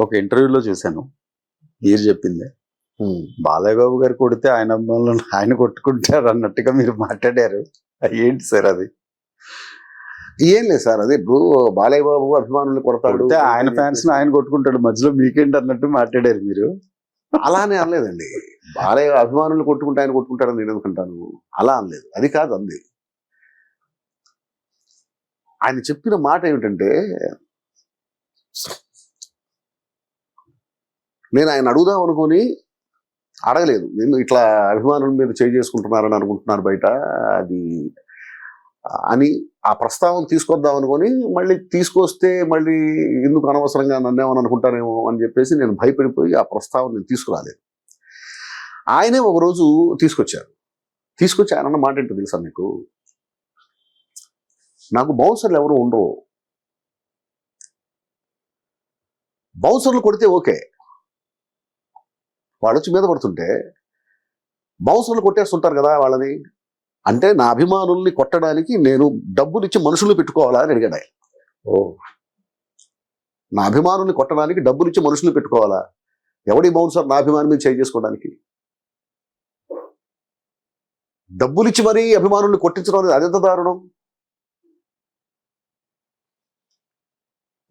ఒక ఇంటర్వ్యూలో చూశాను మీరు చెప్పిందే. బాలయ్య బాబు గారు కొడితే ఆయన అభిమానులను ఆయన కొట్టుకుంటారు అన్నట్టుగా మీరు మాట్లాడారు. ఏంటి సార్ అది? ఏం లేదు సార్, అదే ఇప్పుడు బాలయ్య బాబు అభిమానుల్ని కొడతాడు, కొడితే ఆయన ఫ్యాన్స్ ఆయన కొట్టుకుంటాడు, మధ్యలో మీకేంటి అన్నట్టు మాట్లాడారు మీరు. అలానే అనలేదండి. బాలయ్య అభిమానులు కొట్టుకుంటే ఆయన కొట్టుకుంటాడని నేను అనుకుంటాను, అలా అనలేదు. అది కాదు అంది. ఆయన చెప్పిన మాట ఏమిటంటే, నేను ఆయన అడుగుదాం అనుకుని అడగలేదు. నేను ఇట్లా అభిమానుల మీద చేయి చేసుకుంటున్నారని అనుకుంటున్నారు బయట అది అని ఆ ప్రస్తావన తీసుకొద్దాం అనుకొని, మళ్ళీ తీసుకొస్తే మళ్ళీ ఎందుకు అనవసరంగా నన్నేమని అనుకుంటారేమో అని చెప్పేసి నేను భయపడిపోయి ఆ ప్రస్తావన నేను తీసుకురాలేదు. ఆయనే ఒకరోజు తీసుకొచ్చి ఆయన అన్న మాట ఏంటో తెలుసా మీకు? నాకు బౌన్సర్లు ఎవరు ఉండరు, బౌన్సర్లు కొడితే ఓకే, వాళ్ళు వచ్చి మీద పడుతుంటే బౌన్సర్లు కొట్టేస్తుంటారు కదా వాళ్ళని, అంటే నా అభిమానుల్ని కొట్టడానికి నేను డబ్బులు ఇచ్చి మనుషుల్ని పెట్టుకోవాలా అని అడిగాడు ఆయన. నా అభిమానుల్ని కొట్టడానికి డబ్బులు ఇచ్చి మనుషుల్ని పెట్టుకోవాలా? ఎవడి బౌన్సర్ నా అభిమాని మీద చేయి చేసుకోవడానికి? డబ్బులు ఇచ్చి మరీ అభిమానుల్ని కొట్టించడం అనేది అదెంత దారుణం.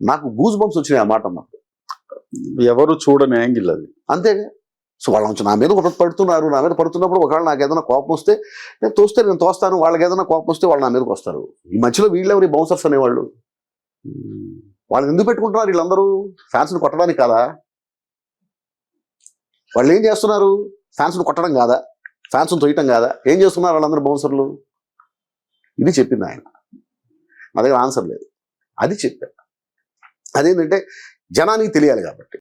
నాకు గూస్ బంప్స్ వచ్చినాయి ఆ మాట అన్నప్పుడు. ఎవరు చూడని యాంగిల్ అది. అంతేగా. సో వాళ్ళ నుంచి నా మీద పడుతున్నారు, నా మీద పడుతున్నప్పుడు ఒకవేళ నాకు ఏదైనా కోపం వస్తే నేను తోస్తాను, వాళ్ళకి ఏదైనా కోపం వస్తే వాళ్ళు నా మీదకి వస్తారు. ఈ మధ్యలో వీళ్ళెవరి బౌన్సర్స్ అనేవాళ్ళు, వాళ్ళని ఎందుకు పెట్టుకుంటున్నారు? వీళ్ళందరూ ఫ్యాన్స్ని కొట్టడానికి కాదా? వాళ్ళు ఏం చేస్తున్నారు? ఫ్యాన్స్ని కొట్టడం కాదా? ఫ్యాన్స్ని తొయ్యటం కాదా? ఏం చేస్తున్నారు వాళ్ళందరూ బౌన్సర్లు? ఇది చెప్పింది ఆయన. నా దగ్గర ఆన్సర్ లేదు, అది చెప్పాను. అదేంటంటే జనానికి తెలియాలి కాబట్టి.